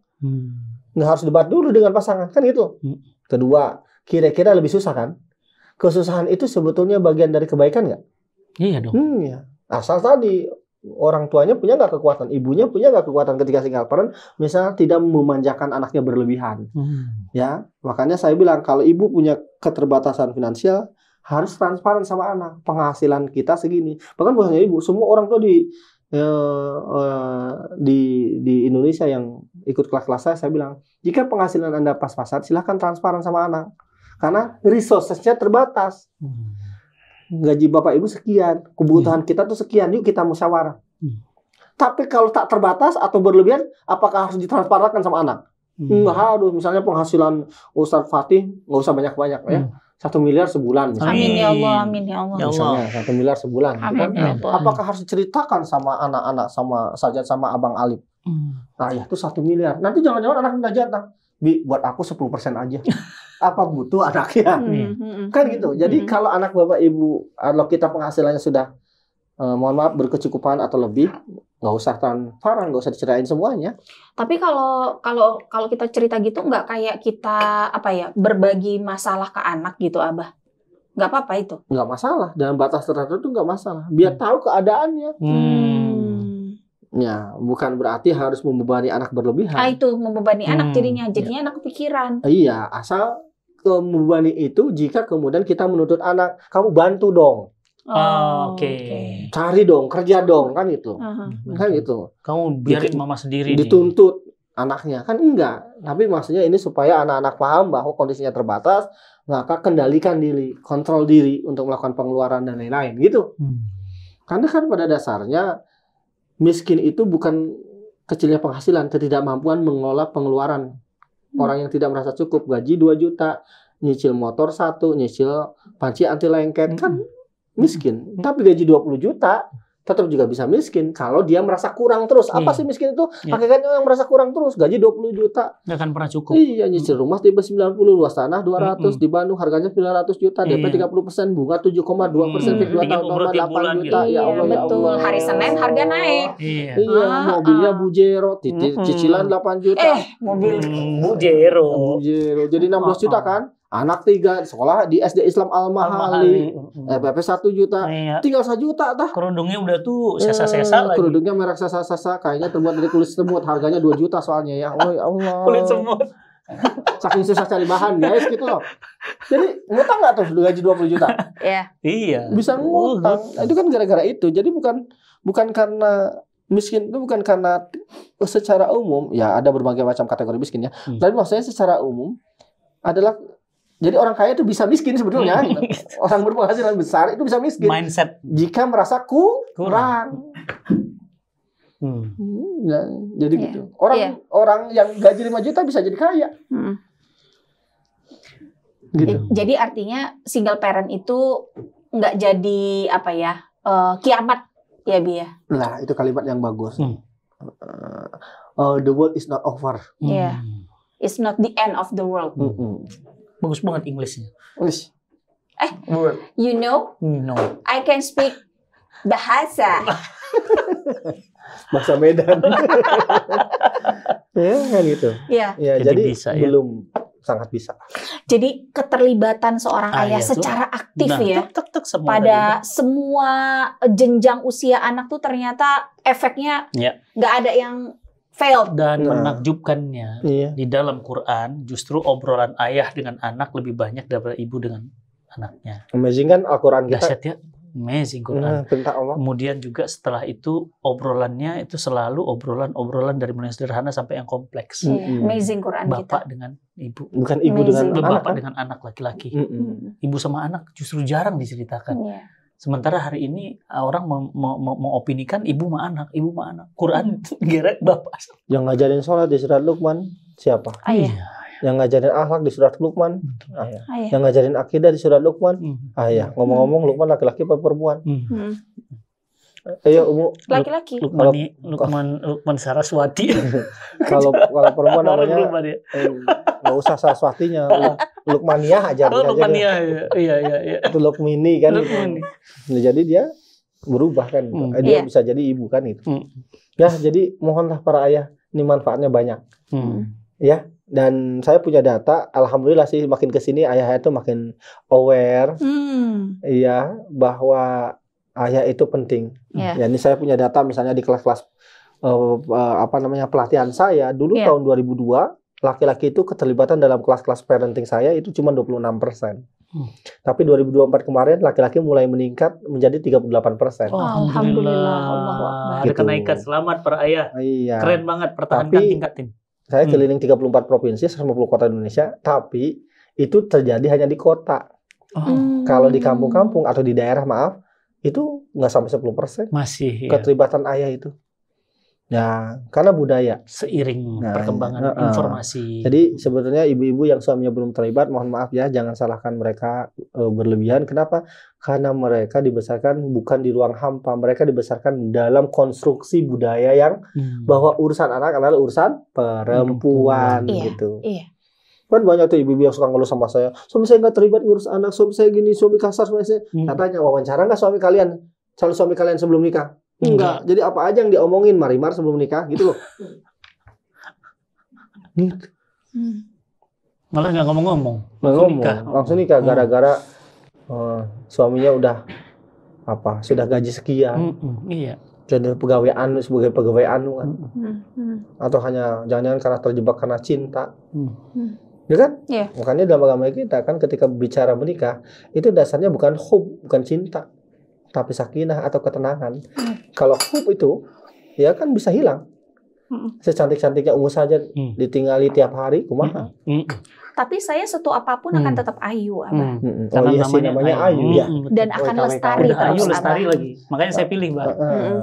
[SPEAKER 2] Nggak harus debat dulu dengan pasangan. Kan gitu. Kedua, kira-kira lebih susah kan? Kesusahan itu sebetulnya bagian dari kebaikan nggak?
[SPEAKER 1] Iya dong.
[SPEAKER 2] Iya. Asal tadi orang tuanya punya nggak kekuatan, ibunya punya nggak kekuatan ketika single parent, misalnya tidak memanjakan anaknya berlebihan. Ya, makanya saya bilang kalau ibu punya keterbatasan finansial harus transparan sama anak. Penghasilan kita segini. Bahkan bukan hanya ibu, semua orang tua di Indonesia yang ikut kelas-kelas saya bilang, jika penghasilan Anda pas-pasan, silahkan transparan sama anak. Karena resources-nya terbatas. Gaji bapak ibu sekian, kebutuhan kita tuh sekian, yuk kita musyawarah. Tapi kalau tak terbatas atau berlebihan, apakah harus ditransparankan sama anak? Nggak harus. Misalnya penghasilan Ustadz Fatih nggak usah banyak-banyak ya, 1 miliar sebulan. Misalnya.
[SPEAKER 3] Amin ya Allah, amin ya Allah.
[SPEAKER 2] Misalnya 1 miliar sebulan.
[SPEAKER 3] Amin,
[SPEAKER 2] kan? Apakah harus diceritakan sama anak-anak, sama Sajat, sama Abang Alip? Nah ya itu 1 miliar. Nanti jangan-jangan anak minta jatah. Buat aku 10% aja. Apa butuh anaknya? Kan gitu. Jadi kalau anak bapak ibu, kalau kita penghasilannya sudah mohon maaf berkecukupan atau lebih, nggak usah transparan, nggak usah diceritain semuanya.
[SPEAKER 3] Tapi kalau kita cerita gitu, nggak kayak kita berbagi masalah ke anak gitu, Abah? Nggak apa-apa itu?
[SPEAKER 2] Nggak masalah. Dalam batas tertentu itu nggak masalah. Biar tahu keadaannya. Ya, bukan berarti harus membebani anak berlebihan.
[SPEAKER 3] Itu membebani anak jadinya anak kepikiran.
[SPEAKER 2] Iya, asal membebani itu jika kemudian kita menuntut anak, kamu bantu dong.
[SPEAKER 1] Oke.
[SPEAKER 2] Cari dong, kerja dong, kan itu. Kan gitu.
[SPEAKER 1] Kamu biarin mama sendiri
[SPEAKER 2] dituntut anaknya, kan enggak. Tapi maksudnya ini supaya anak-anak paham bahwa kondisinya terbatas, maka kendalikan diri, kontrol diri untuk melakukan pengeluaran dan lain-lain gitu. Karena kan pada dasarnya miskin itu bukan kecilnya penghasilan, ketidakmampuan mengelola pengeluaran. Orang yang tidak merasa cukup, gaji 2 juta, nyicil motor 1, nyicil panci anti lengket, kan miskin. Tapi gaji 20 juta, tetap juga bisa miskin kalau dia merasa kurang terus. Apa sih miskin itu? Hakikatnya yang merasa kurang terus, gaji 20 juta.
[SPEAKER 1] Nggak akan pernah cukup.
[SPEAKER 2] Iya, nyicil rumah tiba 90, luas tanah 200, di Bandung harganya 900 juta, DP 30%, bunga 7,2%, fix 2 tahun normal 8 juta.
[SPEAKER 3] Ya Allah, betul. Hari Senin harga naik.
[SPEAKER 2] Iya, mobilnya Bujero, cicilan 8 juta.
[SPEAKER 3] Mobil
[SPEAKER 1] Bujero.
[SPEAKER 2] Jadi 16 juta kan? Anak 3 sekolah di SD Islam Al-Mahali, PP 1 juta, tinggal 1 juta tah.
[SPEAKER 1] Kerudungnya udah tuh sesa-sesa lagi.
[SPEAKER 2] Kerudungnya merek sesa-sesa, kayaknya terbuat dari kulit semut, harganya 2 juta soalnya ya. Oh ya Allah.
[SPEAKER 1] Kulit semut.
[SPEAKER 2] Saking susah cari bahan guys gitu loh. Jadi ngutang nggak tuh gaji 20 juta?
[SPEAKER 1] Iya.
[SPEAKER 2] Bisa ngutang. Itu kan gara-gara itu. Jadi bukan karena miskin itu bukan karena secara umum ya ada berbagai macam kategori miskin ya. Tapi maksudnya secara umum adalah jadi orang kaya itu bisa miskin sebetulnya. Orang berpenghasilan besar itu bisa miskin.
[SPEAKER 1] Mindset.
[SPEAKER 2] Jika merasa kurang. Ya, jadi gitu. Orang yang gaji 5 juta bisa jadi kaya. Gitu.
[SPEAKER 3] Jadi artinya single parent itu nggak jadi kiamat ya Bi ya.
[SPEAKER 2] Nah itu kalimat yang bagus. The world is not over.
[SPEAKER 3] It's not the end of the world.
[SPEAKER 1] Bagus banget Inggrisnya.
[SPEAKER 3] You know?
[SPEAKER 1] No.
[SPEAKER 3] I can speak bahasa.
[SPEAKER 2] Bahasa Medan. Ya kan gitu.
[SPEAKER 3] Iya.
[SPEAKER 2] Ya, jadi bisa, belum sangat bisa.
[SPEAKER 3] Jadi keterlibatan seorang ayah secara aktif pada semua jenjang usia anak tuh ternyata efeknya nggak ada yang failed.
[SPEAKER 1] Dan menakjubkannya di dalam Quran justru obrolan ayah dengan anak lebih banyak daripada ibu dengan anaknya.
[SPEAKER 2] Amazing kan Al-Quran kita.
[SPEAKER 1] Dahsyat ya. Amazing Quran. Kemudian juga setelah itu obrolannya itu selalu obrolan dari mulai sederhana sampai yang kompleks.
[SPEAKER 3] Amazing Quran
[SPEAKER 1] Bapak
[SPEAKER 3] kita.
[SPEAKER 1] dengan ibu.
[SPEAKER 2] Bukan ibu dengan
[SPEAKER 1] bapak dengan anak laki-laki. Ibu sama anak justru jarang diceritakan. Sementara hari ini orang mengopinikan ibu sama anak, Quran geret bapak.
[SPEAKER 2] Yang ngajarin sholat di surat Luqman siapa?
[SPEAKER 3] Ayah.
[SPEAKER 2] Yang ngajarin akhlak di surat Luqman, ayah. Yang ngajarin akidah di surat Luqman, ayah. Ngomong-ngomong Luqman laki-laki apa perempuan? Ayo Umu.
[SPEAKER 3] Laki-laki.
[SPEAKER 1] Lukman Saraswati.
[SPEAKER 2] Kalau perempuan namanya nggak usah Saraswatinya, Lukmania aja.
[SPEAKER 1] Lukmania, iya.
[SPEAKER 2] Itu Lukmini kan. Jadi dia berubah kan. Dia bisa jadi ibu kan itu. Ya, jadi mohonlah para ayah, ini manfaatnya banyak. Ya. Dan saya punya data, alhamdulillah sih makin kesini ayah itu makin aware, iya, bahwa ayah itu penting. Ya, ini saya punya data misalnya di kelas-kelas pelatihan saya dulu tahun 2002 laki-laki itu keterlibatan dalam kelas-kelas parenting saya itu cuma 26%. Tapi 2024 kemarin laki-laki mulai meningkat menjadi 38%.
[SPEAKER 3] Alhamdulillah.
[SPEAKER 1] Ada kenaikan, selamat para ayah.
[SPEAKER 2] Iya.
[SPEAKER 1] Keren banget, pertahankan, tingkatin.
[SPEAKER 2] Saya keliling 34 provinsi, 150 kota Indonesia, tapi itu terjadi hanya di kota. Kalau di kampung-kampung atau di daerah, maaf, itu nggak sampai 10%.
[SPEAKER 1] Masih.
[SPEAKER 2] Keterlibatan ayah itu. Ya, karena budaya.
[SPEAKER 1] Seiring perkembangan informasi.
[SPEAKER 2] Jadi sebetulnya ibu-ibu yang suaminya belum terlibat, mohon maaf ya, jangan salahkan mereka berlebihan. Kenapa? Karena mereka dibesarkan bukan di ruang hampa. Mereka dibesarkan dalam konstruksi budaya yang bahwa urusan anak adalah urusan perempuan gitu.
[SPEAKER 3] Iya.
[SPEAKER 2] Kan banyak tuh ibu-ibu yang suka ngeluh sama saya. Suami saya nggak terlibat ngurus anak, suami saya gini, suami kasar, suami saya. Katanya wawancara nggak suami kalian, calon suami kalian sebelum nikah? Enggak. Jadi apa aja yang diomongin Marimar sebelum nikah gitu loh. Gitu.
[SPEAKER 1] Malah nggak ngomong-ngomong.
[SPEAKER 2] Langsung nikah gara-gara suaminya udah sudah gaji sekian.
[SPEAKER 1] Iya.
[SPEAKER 2] Jadi pegawai anu sebagai pegawai anu kan. Atau hanya jangan-jangan karena terjebak karena cinta. Ya kan?
[SPEAKER 3] Yeah.
[SPEAKER 2] Makanya dalam agama kita kan ketika bicara menikah itu dasarnya bukan hub, bukan cinta, tapi sakinah atau ketenangan. Kalau hub itu ya kan bisa hilang. Secantik-cantiknya ungu saja ditinggali tiap hari, kumaha.
[SPEAKER 3] Tapi saya setu apapun akan tetap ayu, Abah.
[SPEAKER 2] Karena namanya ayu ya.
[SPEAKER 3] Dan akan lestari terus,
[SPEAKER 1] ayu lestari lagi. Makanya saya pilih, Mbak.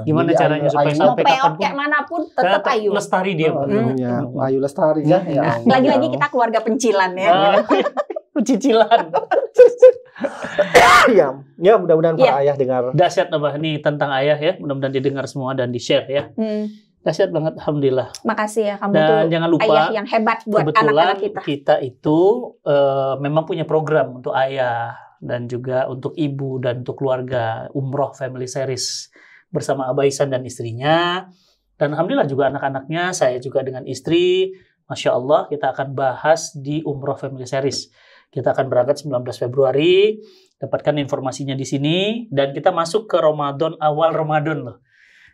[SPEAKER 1] Gimana caranya supaya sampai kapanpun
[SPEAKER 3] kayak manapun tetap ayu.
[SPEAKER 1] Lestari dia.
[SPEAKER 2] Ayu lestari kan.
[SPEAKER 3] Lagi-lagi kita keluarga pencilan ya.
[SPEAKER 1] Pencicilan.
[SPEAKER 2] Ya mudah-mudahan para ayah dengar.
[SPEAKER 1] Dahsyat Abah nih tentang ayah ya. Mudah-mudahan didengar semua dan di-share ya. Dahsyat banget, alhamdulillah.
[SPEAKER 3] Makasih ya, kamu
[SPEAKER 1] dan
[SPEAKER 3] tuh
[SPEAKER 1] jangan lupa,
[SPEAKER 3] ayah yang hebat buat anak-anak kita.
[SPEAKER 1] Kita itu memang punya program untuk ayah dan juga untuk ibu dan untuk keluarga, Umroh Family Series bersama Abah Ihsan dan istrinya. Dan alhamdulillah juga anak-anaknya, saya juga dengan istri. Masya Allah, kita akan bahas di Umroh Family Series. Kita akan berangkat 19 Februari, dapatkan informasinya di sini, dan kita masuk ke Ramadan, awal Ramadan loh.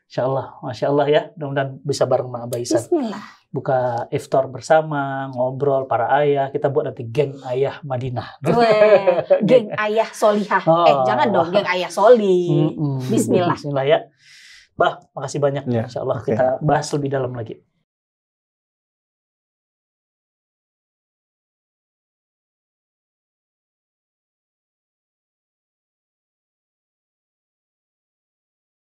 [SPEAKER 1] Masya Allah ya, mudah-mudahan bisa bareng sama Abah Ihsan.
[SPEAKER 3] Bismillah.
[SPEAKER 1] Buka iftar bersama, ngobrol para ayah, kita buat nanti geng ayah Madinah.
[SPEAKER 3] Geng ayah solihah. Jangan dong, geng ayah soli. Bismillah.
[SPEAKER 1] Bismillah ya. Bah, makasih banyak. Insya Allah kita bahas lebih dalam lagi.